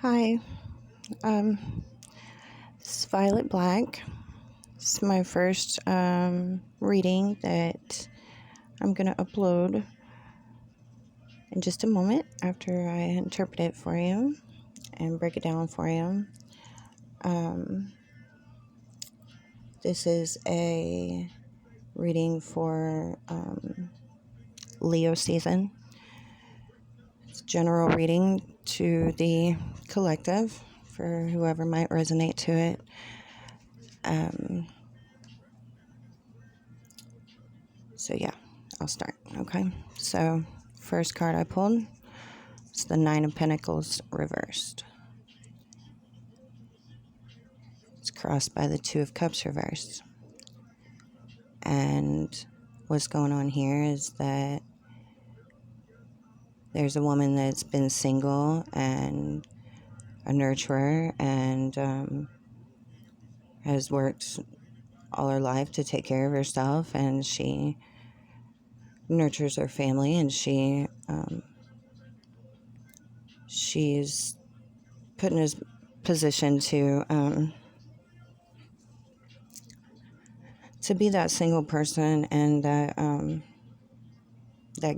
Hi, this is Violet Black. This is my first reading that I'm going to upload in just a moment after I interpret it for you and break it down for you. This is a reading for Leo season. It's a general reading to the collective for whoever might resonate to it. So yeah, I'll start. Okay. So first card I pulled is the Nine of Pentacles reversed. It's crossed by the Two of Cups reversed. And what's going on here is that there's a woman that's been single and a nurturer and has worked all her life to take care of herself, and she nurtures her family, and she's put in a position to be that single person and that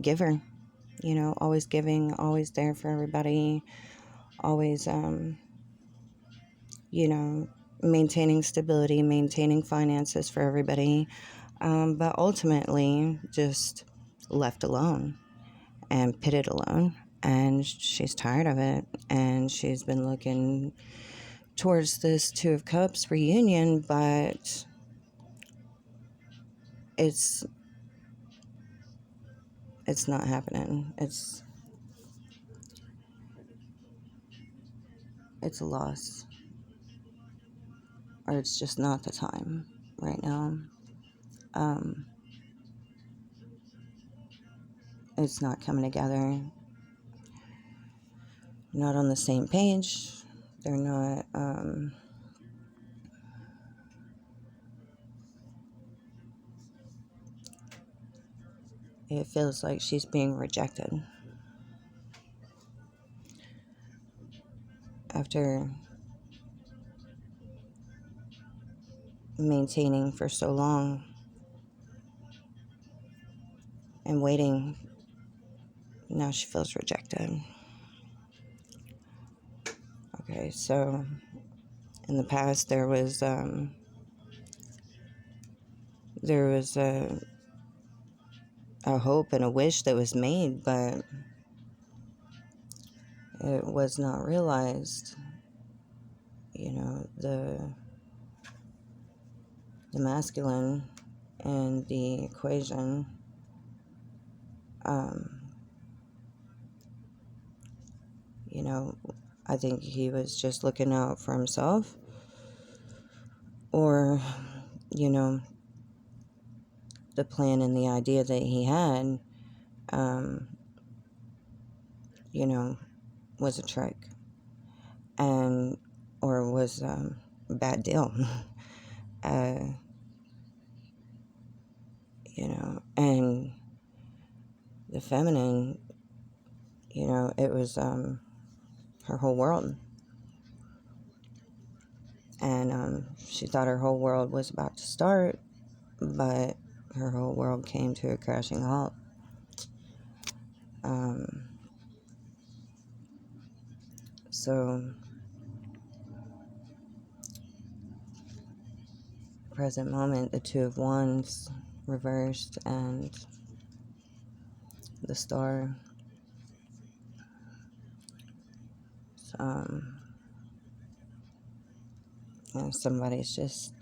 giver, always giving, always there for everybody, always, maintaining stability, maintaining finances for everybody, but ultimately just left alone and pitted alone. And she's tired of it, and she's been looking towards this Two of Cups reunion, but it's not happening. It's a loss, or it's just not the time right now. It's not coming together. Not on the same page. They're not. It feels like she's being rejected after maintaining for so long and waiting. Now she feels rejected. Okay, so in the past there was a hope and a wish that was made, but it was not realized. The masculine in the equation, I think he was just looking out for himself, or the plan and the idea that he had, was a trick, or was a bad deal. And the feminine, it was her whole world. And she thought her whole world was about to start, but her whole world came to a crashing halt. So, present moment, the Two of Wands reversed and the Star. Somebody's just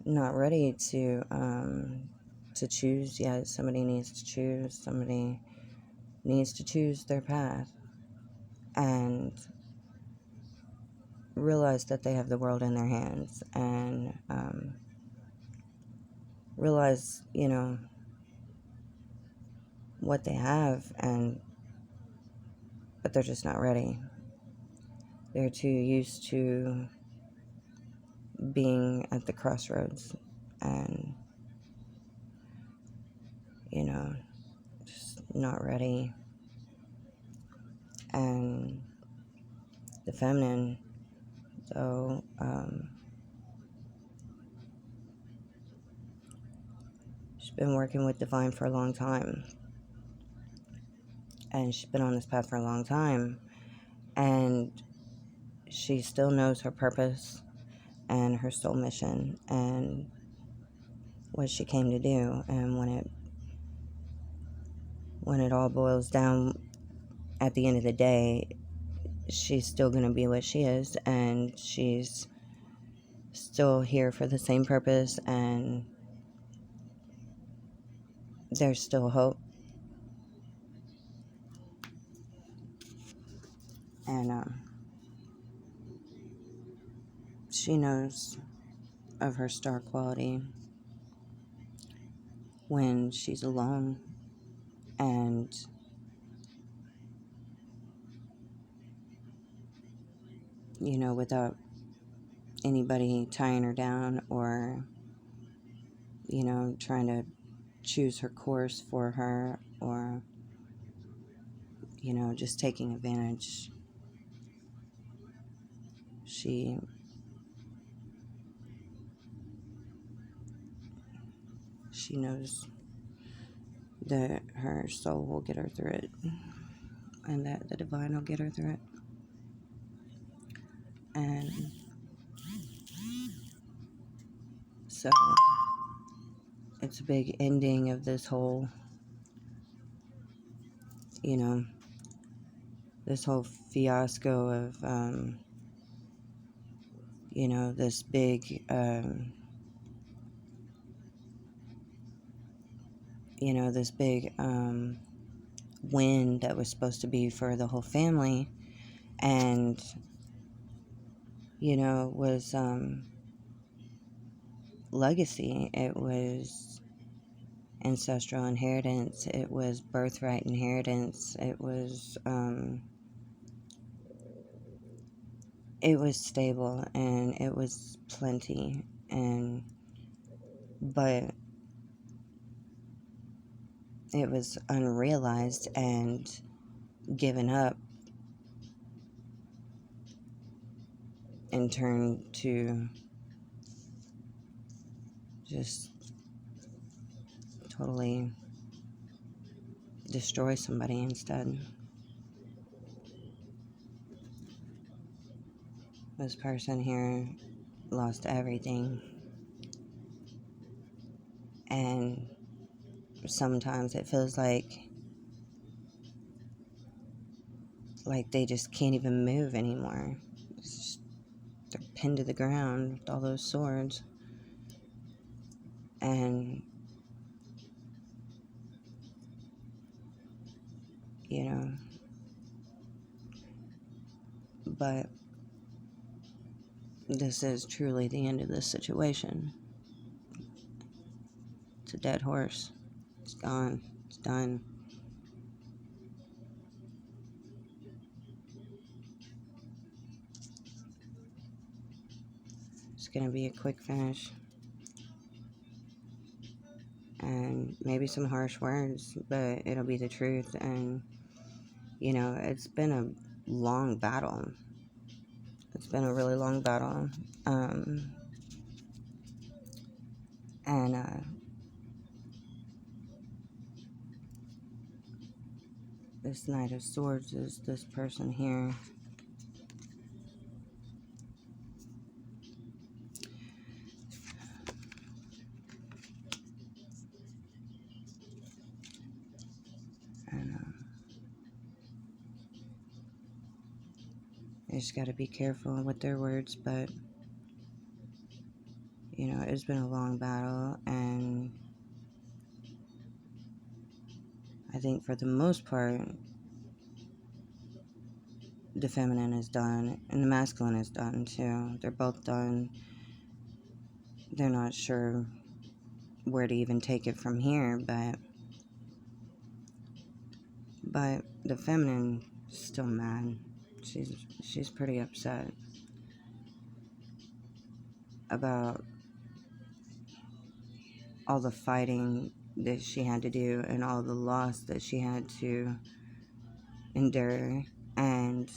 not ready to choose yet. Somebody needs to choose. Somebody needs to choose their path and realize that they have the world in their hands, and realize, what they have, but they're just not ready. They're too used to being at the crossroads and, just not ready. And The feminine, though, she's been working with Divine for a long time. And she's been on this path for a long time. And she still knows her purpose and her soul mission and what she came to do. And when it all boils down at the end of the day, she's still going to be what she is, and she's still here for the same purpose, and there's still hope. And she knows of her star quality when she's alone and without anybody tying her down or trying to choose her course for her, or just taking advantage. She knows that her soul will get her through it, and that the divine will get her through it. And so it's a big ending of this whole this whole fiasco of this big win that was supposed to be for the whole family, and was legacy. It was ancestral inheritance. It was birthright inheritance. It was stable, and it was plenty, but it was unrealized and given up and turned to just totally destroy somebody instead. This person here lost everything, and sometimes it feels like they just can't even move anymore. They're pinned to the ground with all those swords, and but this is truly the end of this situation. It's a dead horse. It's gone. It's done. It's going to be a quick finish. And maybe some harsh words, but it'll be the truth. And, it's been a long battle. It's been a really long battle. And this Knight of Swords is this person here. And you just got to be careful with their words, but it's been a long battle, and I think for the most part the feminine is done and the masculine is done too. They're both done. They're not sure where to even take it from here, but the feminine is still mad. She's pretty upset about all the fighting that she had to do and all the loss that she had to endure, and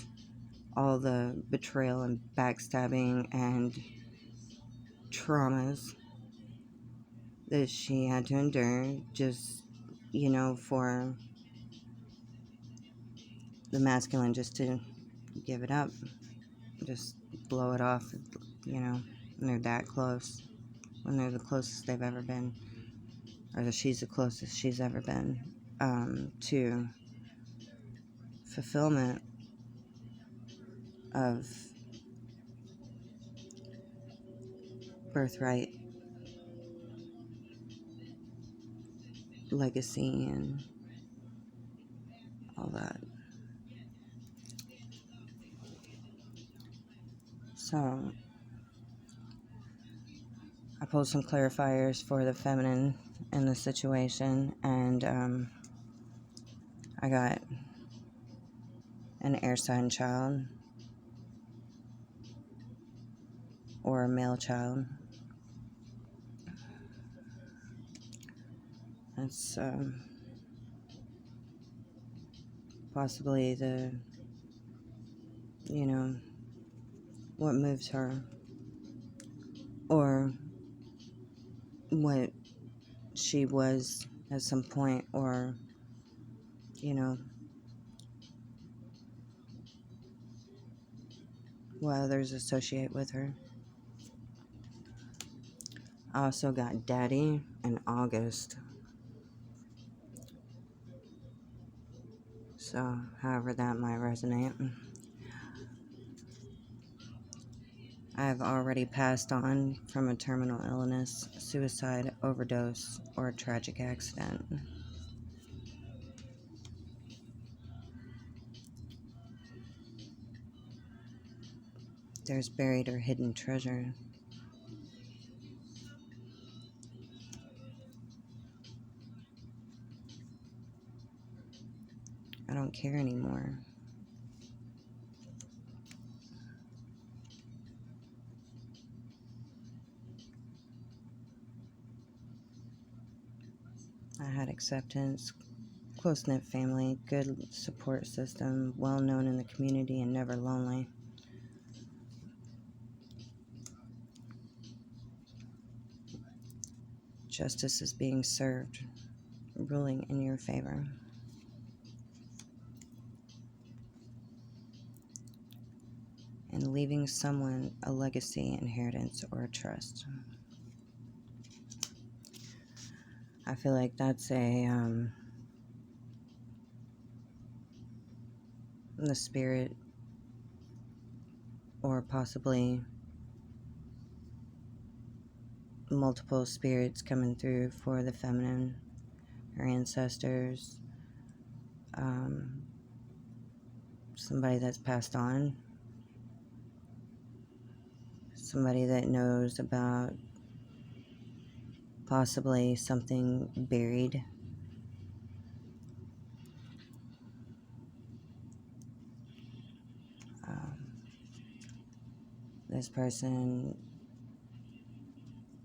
all the betrayal and backstabbing and traumas that she had to endure just, for the masculine just to give it up, just blow it off, when they're that close, when they're the closest they've ever been, or that she's the closest she's ever been to fulfillment of birthright, legacy, and all that. So I pulled some clarifiers for the feminine in the situation, and I got an air sign child or a male child. That's possibly what moves her, or what she was at some point, or, what others associate with her. I also got Daddy in August. So, however that might resonate. I have already passed on from a terminal illness, suicide, overdose, or a tragic accident. There's buried or hidden treasure. I don't care anymore. I had acceptance, close-knit family, good support system, well known in the community, and never lonely. Justice is being served, ruling in your favor. And leaving someone a legacy, inheritance, or a trust. I feel like that's the spirit, or possibly multiple spirits coming through for the feminine, her ancestors, somebody that's passed on, somebody that knows about possibly something buried. This person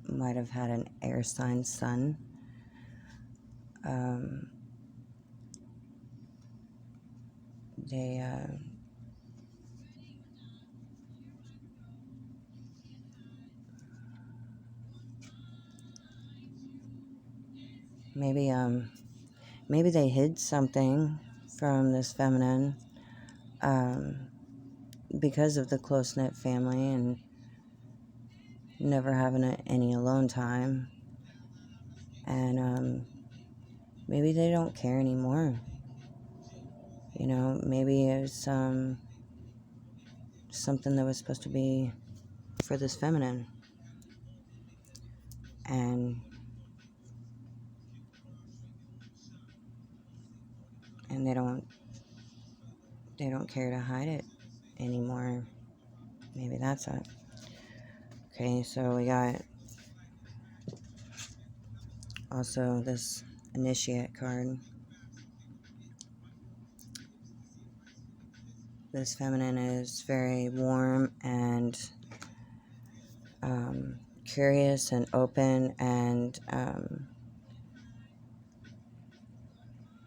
might have had an air sign son. They maybe they hid something from this feminine because of the close-knit family and never having any alone time, and maybe they don't care anymore. Maybe it's something that was supposed to be for this feminine, and they don't care to hide it anymore. Maybe that's it. Okay, so we got also this initiate card. This feminine is very warm and curious and open, and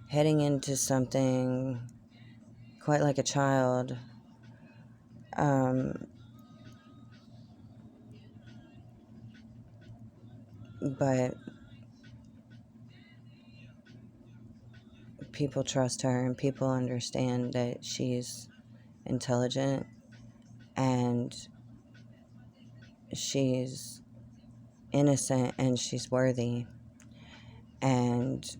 heading into something quite like a child, Um, but people trust her and people understand that she's intelligent and she's innocent and she's worthy, and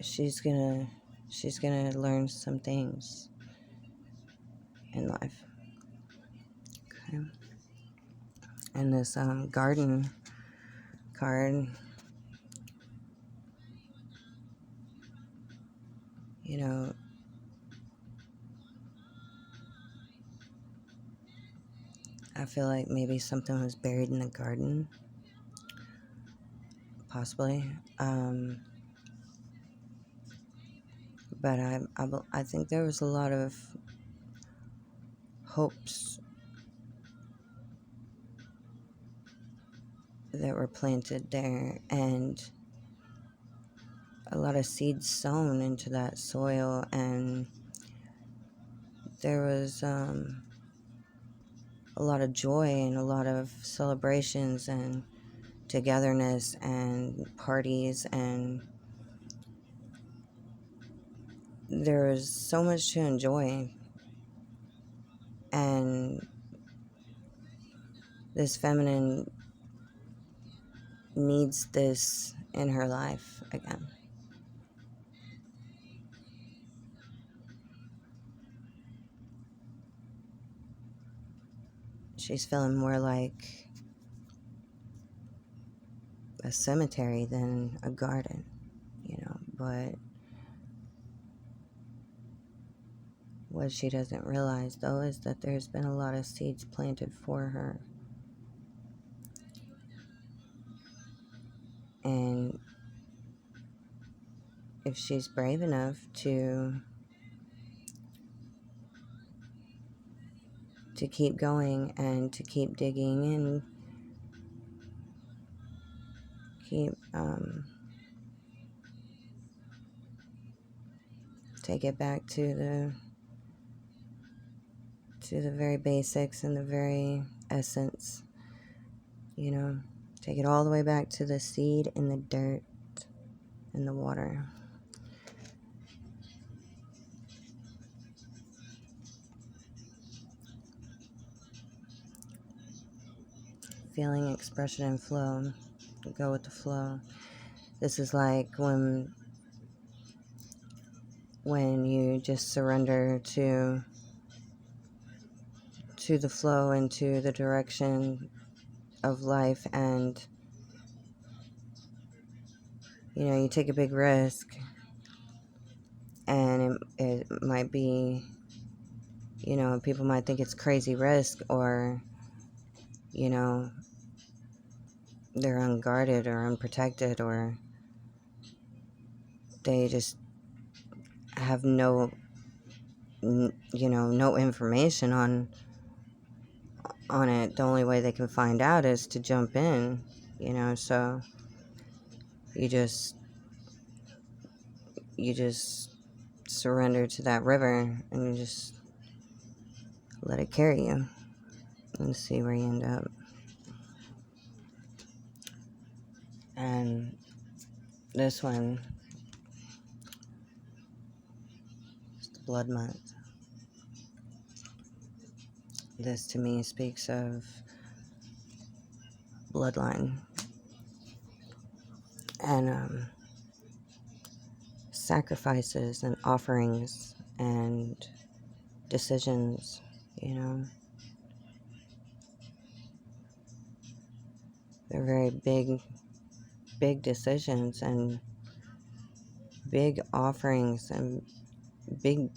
she's gonna learn some things in life. Okay. And this garden card, you know, I feel like maybe something was buried in the garden, possibly. But I think there was a lot of hopes that were planted there, and a lot of seeds sown into that soil, and there was a lot of joy and a lot of celebrations and togetherness and parties, and there was so much to enjoy. And this feminine needs this in her life again. She's feeling more like a cemetery than a garden, but what she doesn't realize, though, is that there's been a lot of seeds planted for her. And if she's brave enough to keep going and to keep digging and keep take it back to the very basics and the very essence, take it all the way back to the seed in the dirt and the water. Feeling, expression, and flow. Go with the flow. This is like when you just surrender to the flow and to the direction of life, and you take a big risk, and it might be, people might think it's crazy risk, or they're unguarded or unprotected, or they just have no information on it. The only way they can find out is to jump in, so you just surrender to that river, and you just let it carry you and see where you end up. And this one is the blood month. This to me speaks of bloodline and sacrifices and offerings and decisions, They're very big decisions and big offerings and big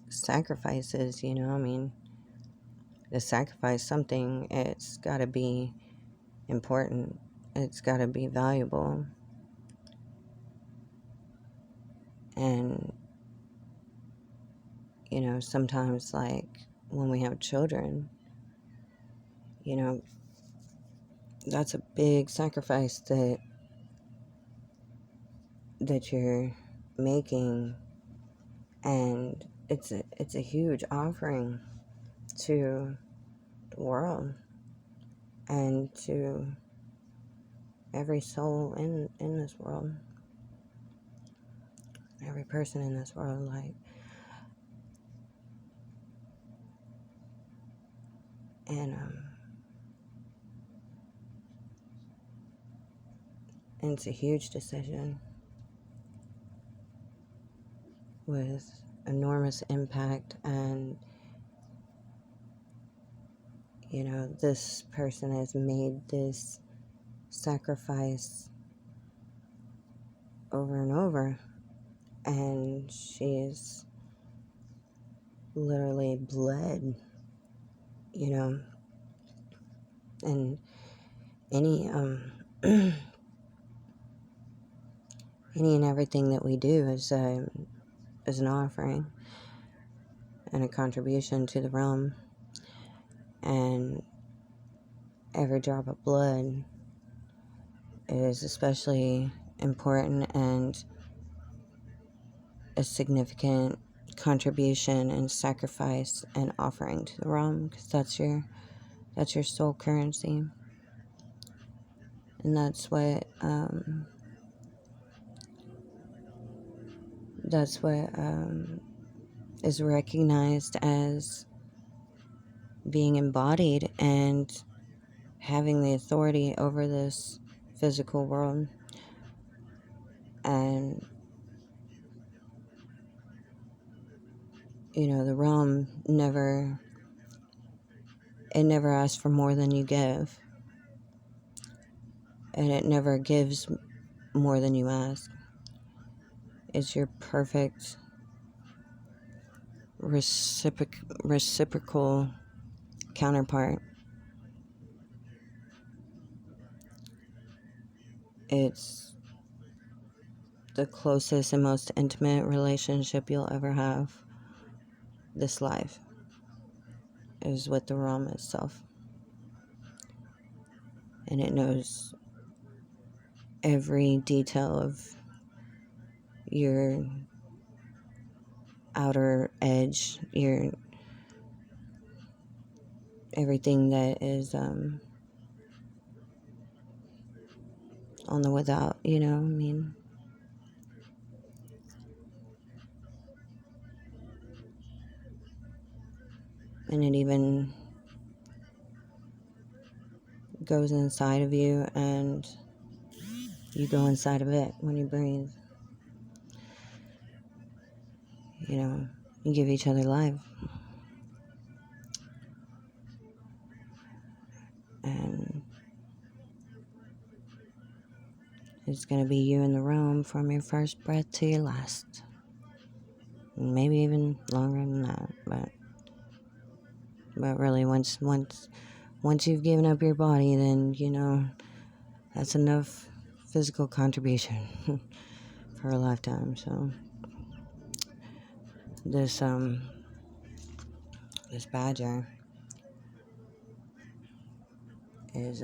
sacrifices, I mean, to sacrifice something, it's got to be important. It's got to be valuable. And, sometimes, like, when we have children, that's a big sacrifice that you're making, and it's a huge offering to the world and to every soul in this world, every person in this world. Like, and it's a huge decision with enormous impact. And this person has made this sacrifice over and over, and she's literally bled, and any any and everything that we do is an offering and a contribution to the realm, and every drop of blood is especially important and a significant contribution and sacrifice and offering to the realm, because that's your soul currency, and that's what is recognized as being embodied and having the authority over this physical world. And the realm never asks for more than you give, and it never gives more than you ask. It's your perfect reciprocal counterpart. It's the closest and most intimate relationship you'll ever have this life, is with the realm itself. And it knows every detail of your outer edge, your everything that is on the without, and it even goes inside of you, and you go inside of it when you breathe. You give each other life. And it's going to be you in the realm from your first breath to your last. Maybe even longer than that. But really, once you've given up your body, then, that's enough physical contribution for a lifetime. So this badger is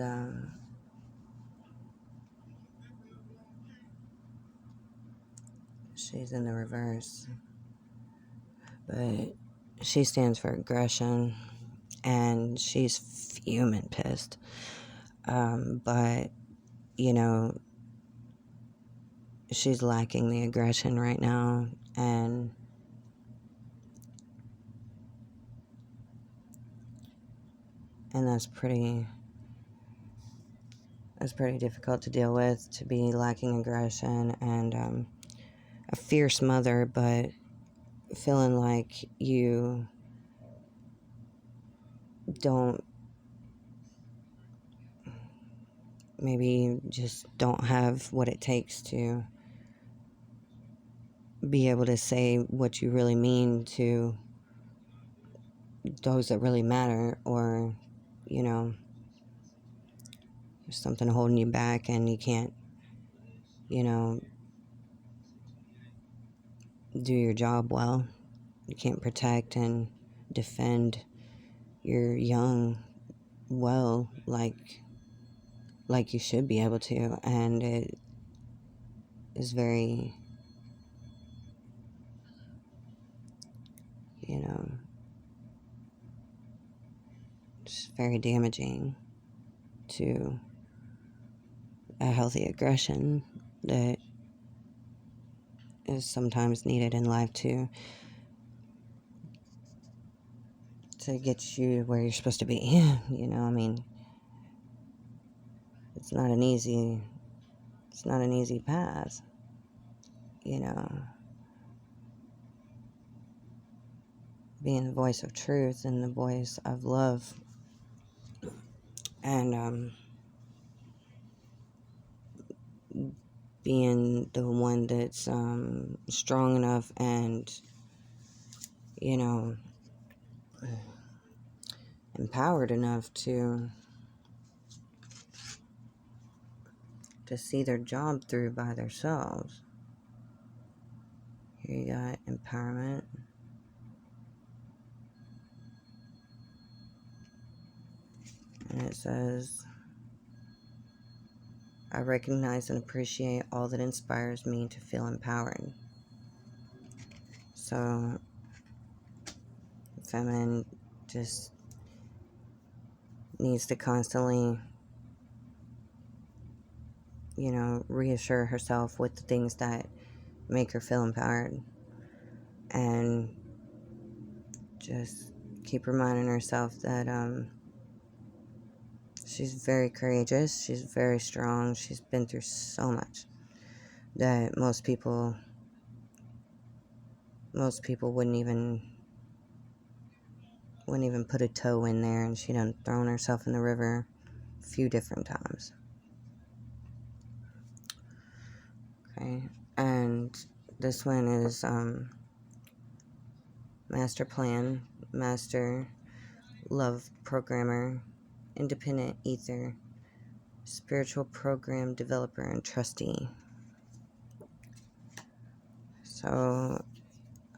she's in the reverse, but she stands for aggression, and she's fuming pissed. But she's lacking the aggression right now, and that's pretty difficult to deal with, to be lacking aggression and a fierce mother, but feeling like you don't, maybe just don't have what it takes to be able to say what you really mean to those that really matter, or there's something holding you back, and you can't do your job well. You can't protect and defend your young well, like you should be able to. And it is very you know, just very damaging to a healthy aggression that is sometimes needed in life to get you where you're supposed to be. You know, I mean, it's not an easy path, you know. Being the voice of truth and the voice of love, and being the one that's strong enough and, you know, empowered enough to see their job through by themselves. Here you got empowerment. And it says, I recognize and appreciate all that inspires me to feel empowered. So, feminine just needs to constantly, you know, reassure herself with the things that make her feel empowered. And just keep reminding herself that she's very courageous, she's very strong, she's been through so much that most people wouldn't even put a toe in there, and she done thrown herself in the river a few different times. Okay, and this one is master plan, master, love programmer, independent ether, spiritual program developer, and trustee. So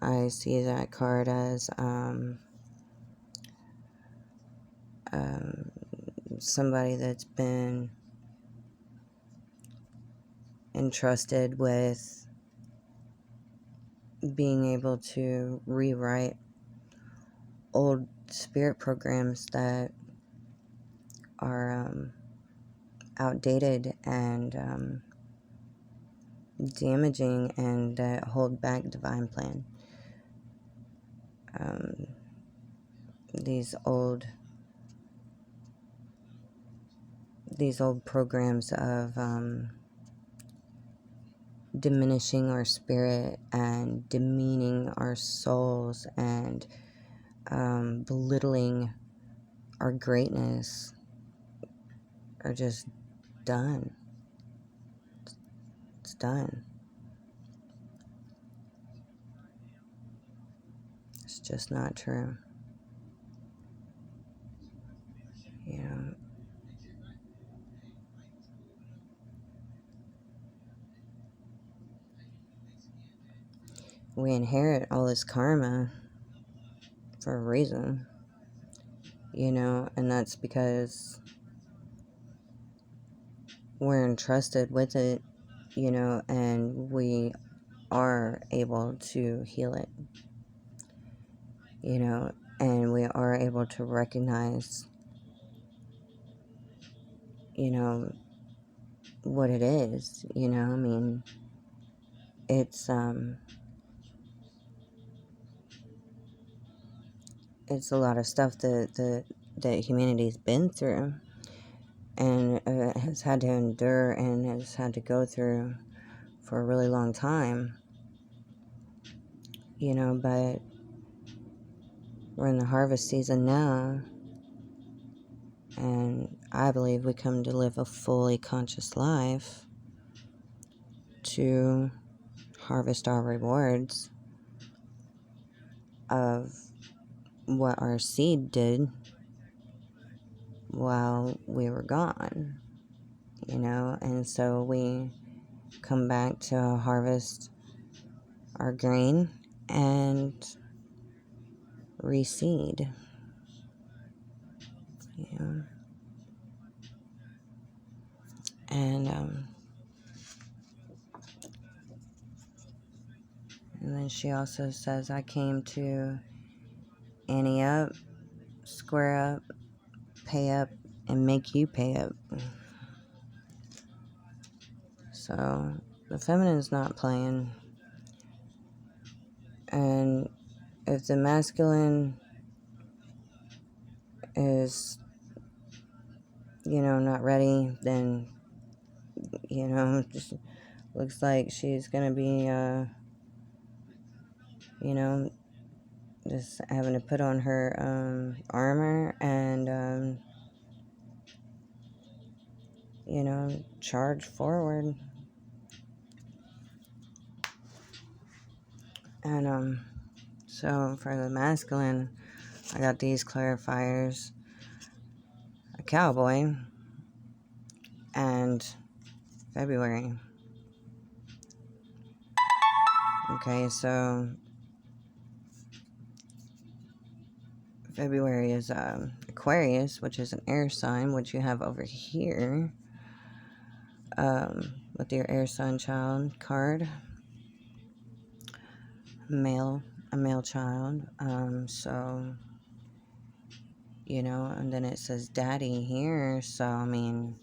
I see that card as somebody that's been entrusted with being able to rewrite old spirit programs that are outdated and damaging, and that hold back divine plan. These old programs of diminishing our spirit and demeaning our souls and belittling our greatness are just done. It's done. It's just not true. You know, we inherit all this karma for a reason, you know, and that's because we're entrusted with it, you know, and we are able to heal it, you know, and we are able to recognize, you know, what it is, you know. I mean, it's a lot of stuff that humanity's been through and has had to endure and has had to go through for a really long time, you know. But we're in the harvest season now, and I believe we come to live a fully conscious life to harvest our rewards of what our seed did while we were gone, you know. And so we come back to harvest our grain and reseed, you know. And then she also says, I came to ante up, square up, pay up, and make you pay up. So the feminine's not playing. And if the masculine is, not ready, then, just looks like she's gonna be, just having to put on her armor and, charge forward. And so for the masculine, I got these clarifiers: a cowboy and February. Okay, so February is Aquarius, which is an air sign, which you have over here with your air sign child card. A male child. So, and then it says daddy here. So, I mean,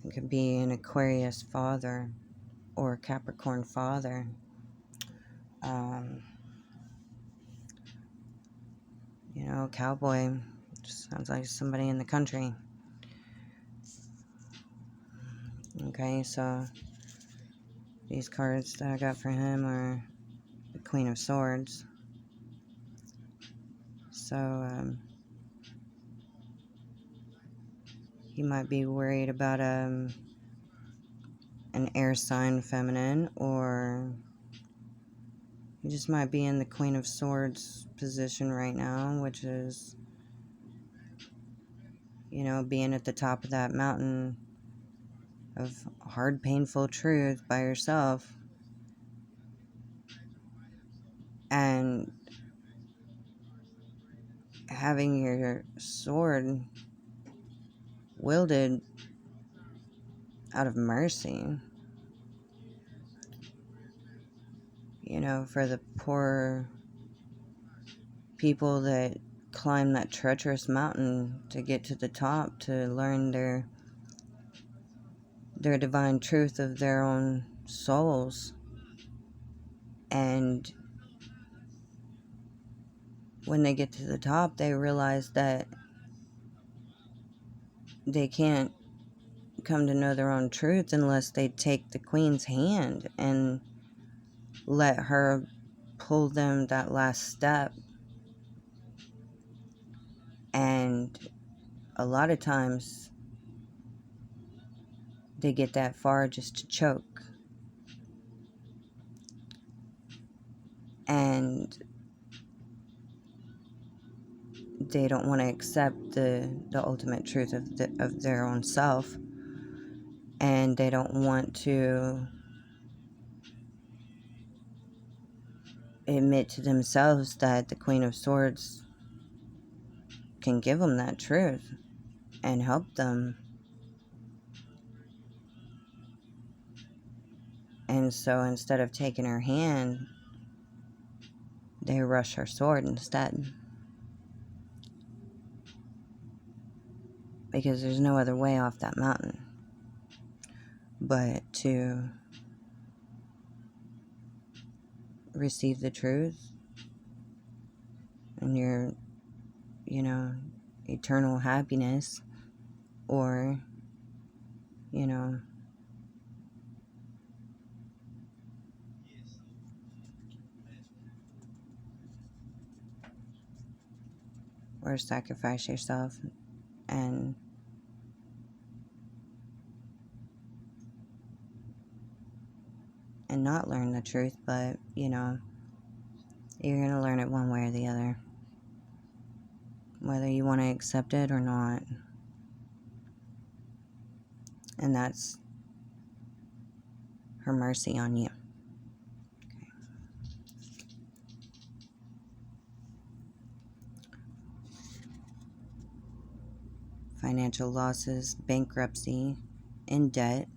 it could be an Aquarius father or a Capricorn father. Cowboy just sounds like somebody in the country. Okay, so these cards that I got for him are the Queen of Swords. So, he might be worried about an air sign feminine, or he just might be in the Queen of Swords position right now, which is, being at the top of that mountain of hard, painful truth by yourself, and having your sword wielded out of mercy, for the poor people that climb that treacherous mountain to get to the top, to learn their divine truth of their own souls. And when they get to the top, they realize that they can't come to know their own truth unless they take the Queen's hand and let her pull them that last step. And a lot of times they get that far just to choke. And they don't want to accept the ultimate truth of their own self. And they don't want to admit to themselves that the Queen of Swords can give them that truth and help them. And so instead of taking her hand, they rush her sword instead. Because there's no other way off that mountain but to receive the truth and your, eternal happiness, or, or sacrifice yourself and not learn the truth, but, you're going to learn it one way or the other, whether you want to accept it or not. And that's her mercy on you. Okay. Financial losses, bankruptcy, in debt,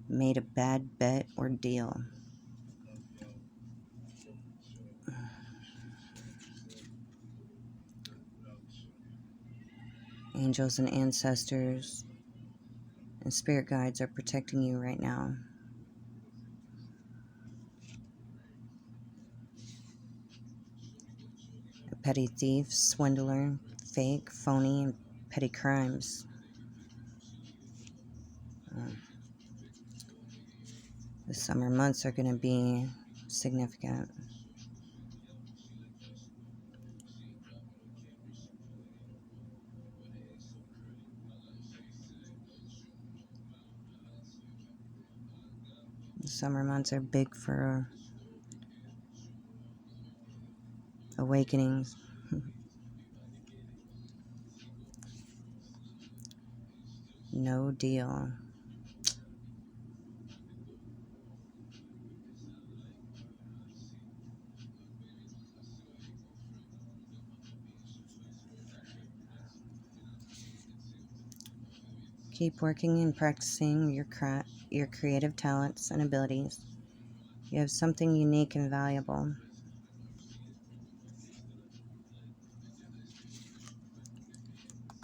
made a bad bet or deal. Angels and ancestors and spirit guides are protecting you right now. A petty thief, swindler, fake, phony, and petty crimes. The summer months are going to be significant. The summer months are big for awakenings. No deal. Keep working and practicing your creative talents and abilities. You have something unique and valuable.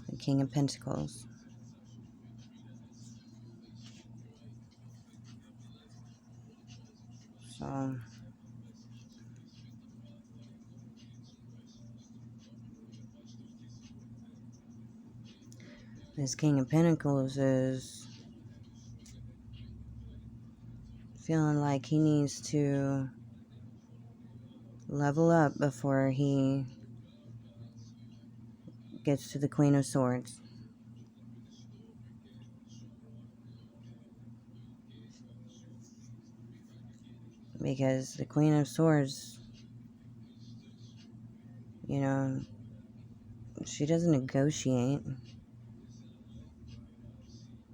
The King of Pentacles. So, this King of Pentacles is feeling like he needs to level up before he gets to the Queen of Swords. Because the Queen of Swords, you know, she doesn't negotiate.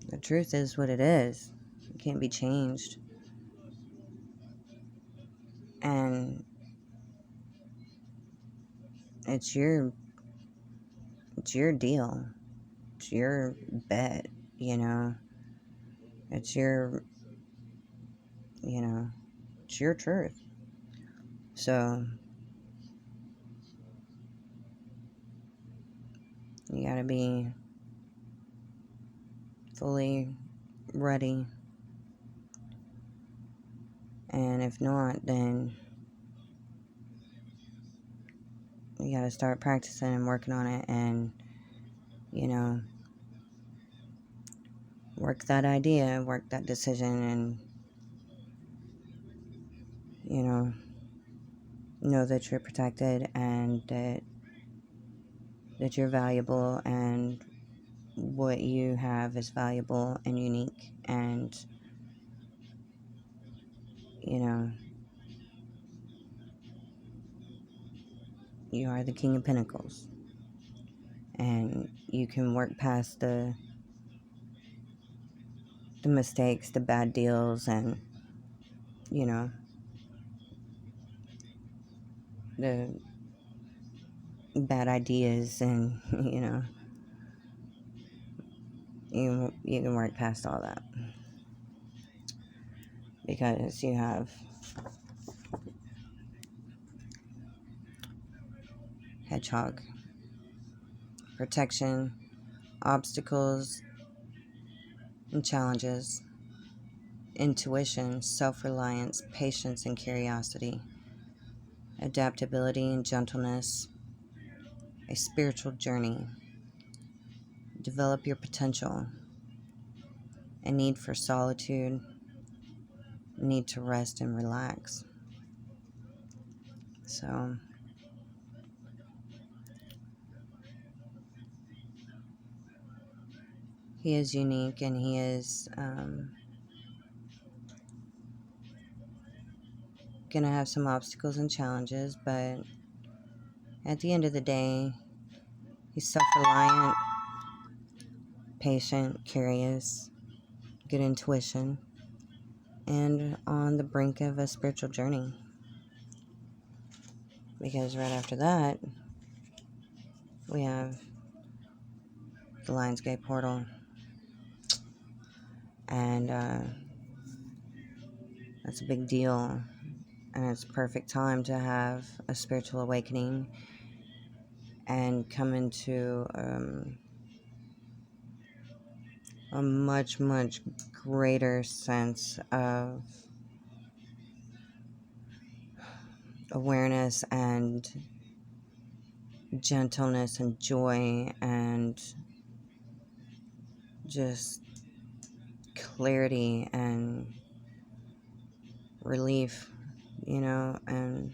The truth is what it is. It can't be changed. And it's your deal. It's your bet, you know. It's your it's your truth. So you gotta be fully ready. And if not, then you gotta start practicing and working on it and, work that idea, work that decision, and, know that you're protected and that you're valuable and what you have is valuable and unique, and you are the King of Pentacles, and you can work past the mistakes, the bad deals, and the bad ideas, and you can work past all that because you have Hedgehog. Protection, obstacles and challenges, intuition, self-reliance, patience and curiosity, adaptability and gentleness, a spiritual journey, develop your potential, a need for solitude, need to rest and relax. So he is unique, and he is gonna have some obstacles and challenges, but at the end of the day, he's self-reliant, patient, curious, good intuition, and on the brink of a spiritual journey. Because right after that, we have the Lionsgate portal. And That's a big deal. And it's perfect time to have a spiritual awakening and come into a much, much greater sense of awareness and gentleness and joy and just clarity and relief, and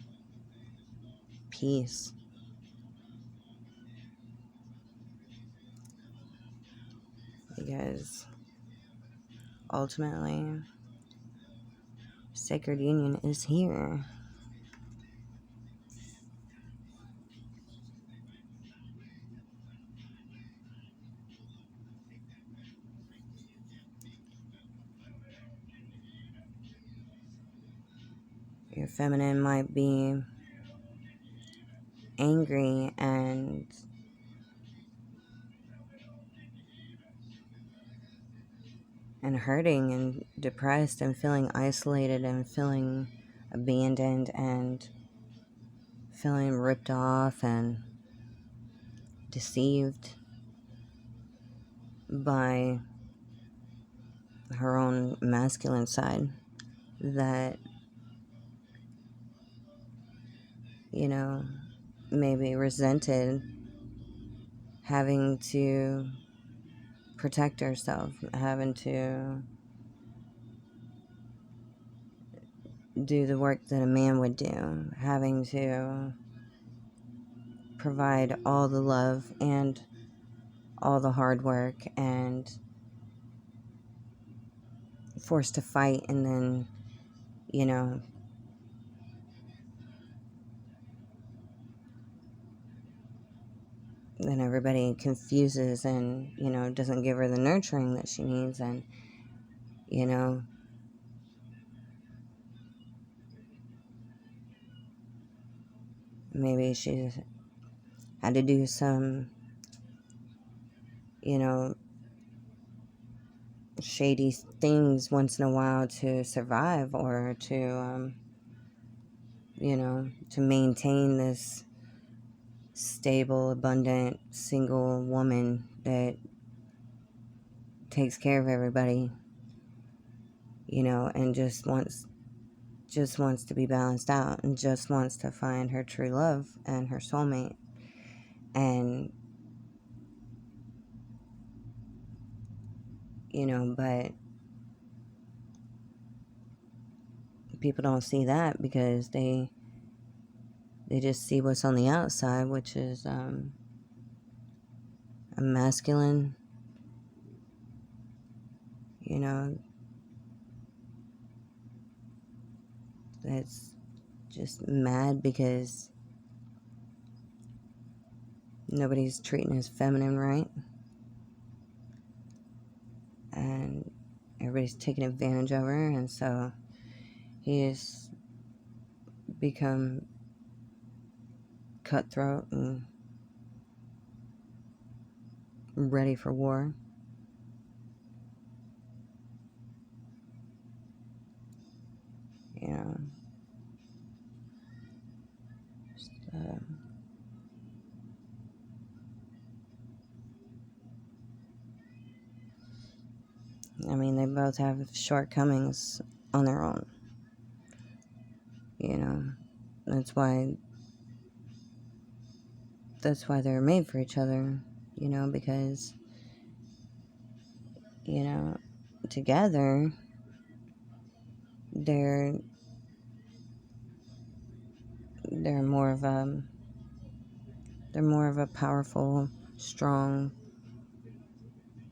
peace. Because ultimately, sacred union is here. Your feminine might be angry and hurting and depressed and feeling isolated and feeling abandoned and feeling ripped off and deceived by her own masculine side that, maybe resented having to protect herself, having to do the work that a man would do, having to provide all the love and all the hard work and forced to fight, and then, you know, then everybody confuses and, doesn't give her the nurturing that she needs, and, you know, maybe she had to do some, shady things once in a while to survive or to maintain this stable, abundant, single woman that takes care of everybody, and just wants to be balanced out and just wants to find her true love and her soulmate. And, but people don't see that because they just see what's on the outside, which is a masculine, that's just mad because nobody's treating his feminine right, and everybody's taking advantage of her, and so he has become cutthroat and ready for war. So, I mean, they both have shortcomings on their own. That's why they're made for each other. Because together they're more of a powerful, strong,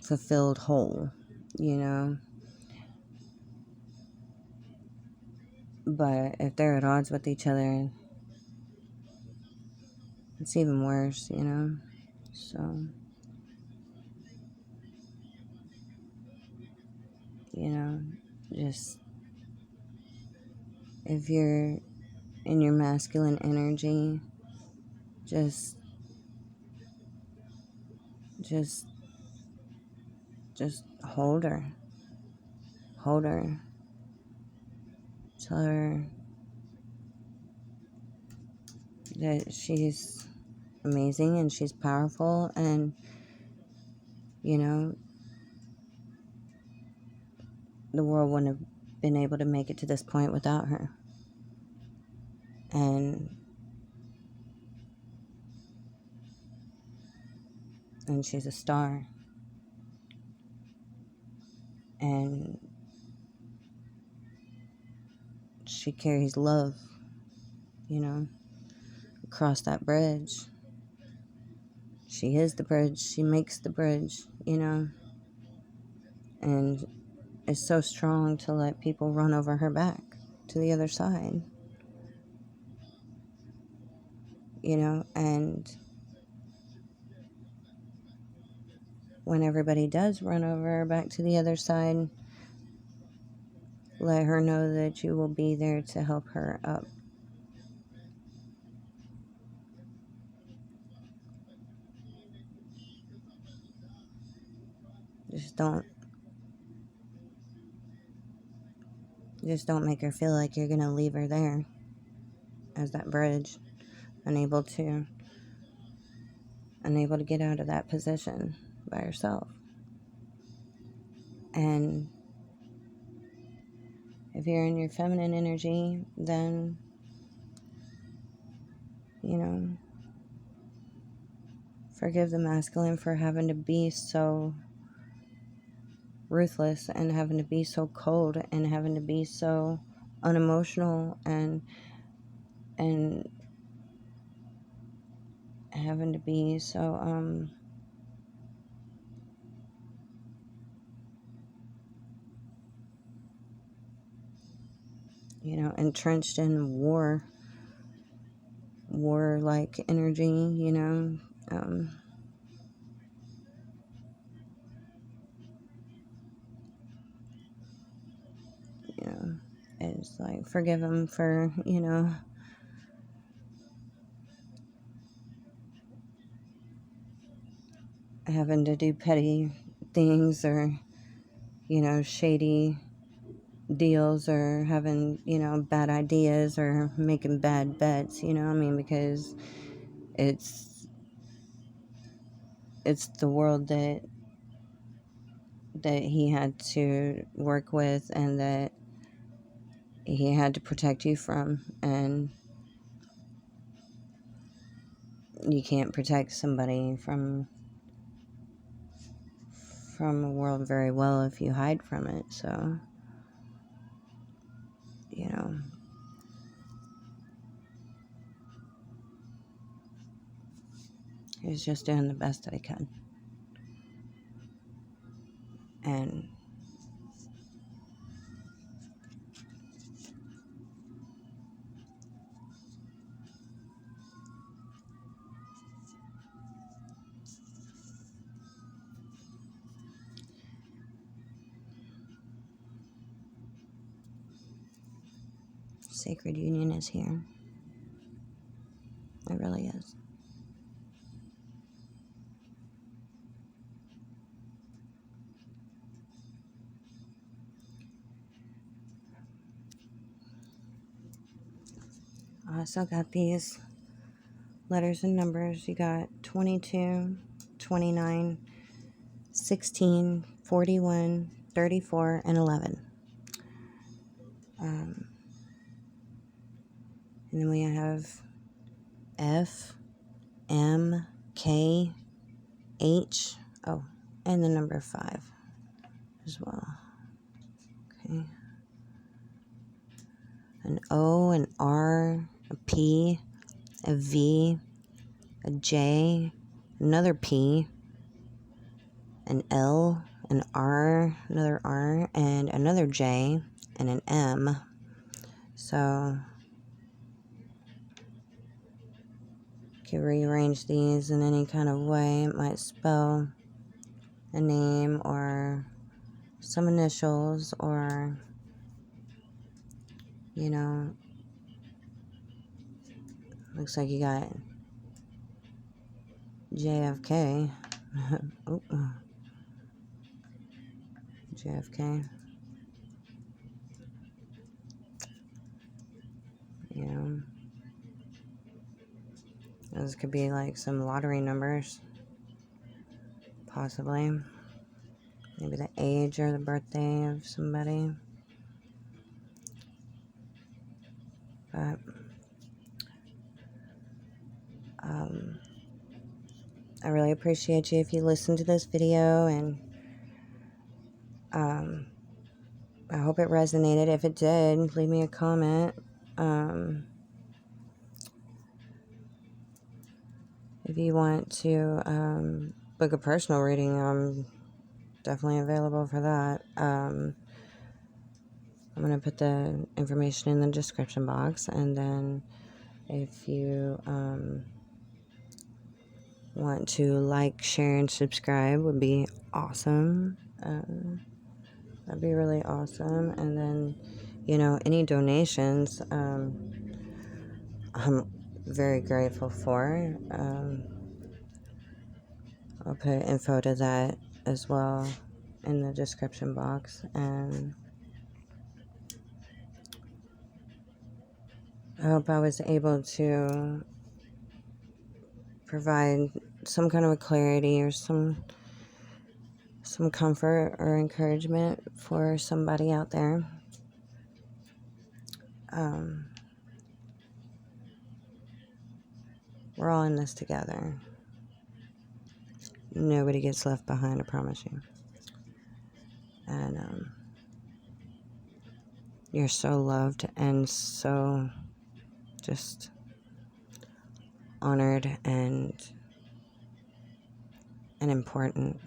fulfilled whole. But if they're at odds with each other, it's even worse. So, just if you're in your masculine energy, just just hold her, Tell her that she's amazing and she's powerful, and, you know, the world wouldn't have been able to make it to this point without her. And she's a star. And she carries love, you know, across that bridge. She is the bridge. She makes the bridge, you know, and is so strong to let people run over her back to the other side, you know, and when everybody does run over her back to the other side, let her know that you will be there to help her up. Just don't make her feel like you're gonna leave her there as that bridge, unable to get out of that position by herself. And if you're in your feminine energy, then, you know, forgive the masculine for having to be so ruthless and having to be so cold and having to be so unemotional and having to be so you know, entrenched in war like energy, you know. You know, it's like, forgive him for, you know, having to do petty things, or, you know, shady deals, or having, you know, bad ideas, or making bad bets, you know. I mean, because it's the world that he had to work with and that he had to protect you from, and you can't protect somebody from a world very well if you hide from it. So, you know, he was just doing the best that he could. And Sacred Union is here. It really is. I also got these letters and numbers. You got 22, 29, 16, 41, 34, and 11. And then we have F, M, K, H, oh, and the number 5 as well. Okay. An O, an R, a P, a V, a J, another P, an L, an R, another R, and another J, and an M. So you can rearrange these in any kind of way. It might spell a name or some initials, or, you know, looks like you got JFK. Oh, JFK. Those could be like some lottery numbers, possibly. Maybe the age or the birthday of somebody. But I really appreciate you if you listen to this video, and I hope it resonated. If it did, leave me a comment. If you want to book a personal reading, I'm definitely available for that. I'm going to put the information in the description box, and then if you want to like, share, and subscribe, would be awesome. That'd be really awesome. And then, any donations, I'm very grateful for. I'll put info to that as well in the description box. And I hope I was able to provide some kind of a clarity or some comfort or encouragement for somebody out there. We're all in this together. Nobody gets left behind, I promise you. And you're so loved and so just honored and important.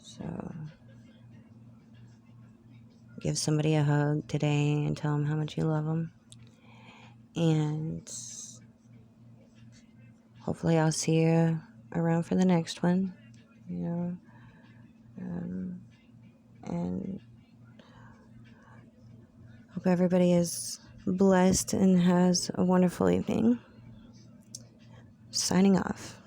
So give somebody a hug today and tell them how much you love them. And hopefully I'll see you around for the next one, and hope everybody is blessed and has a wonderful evening. Signing off.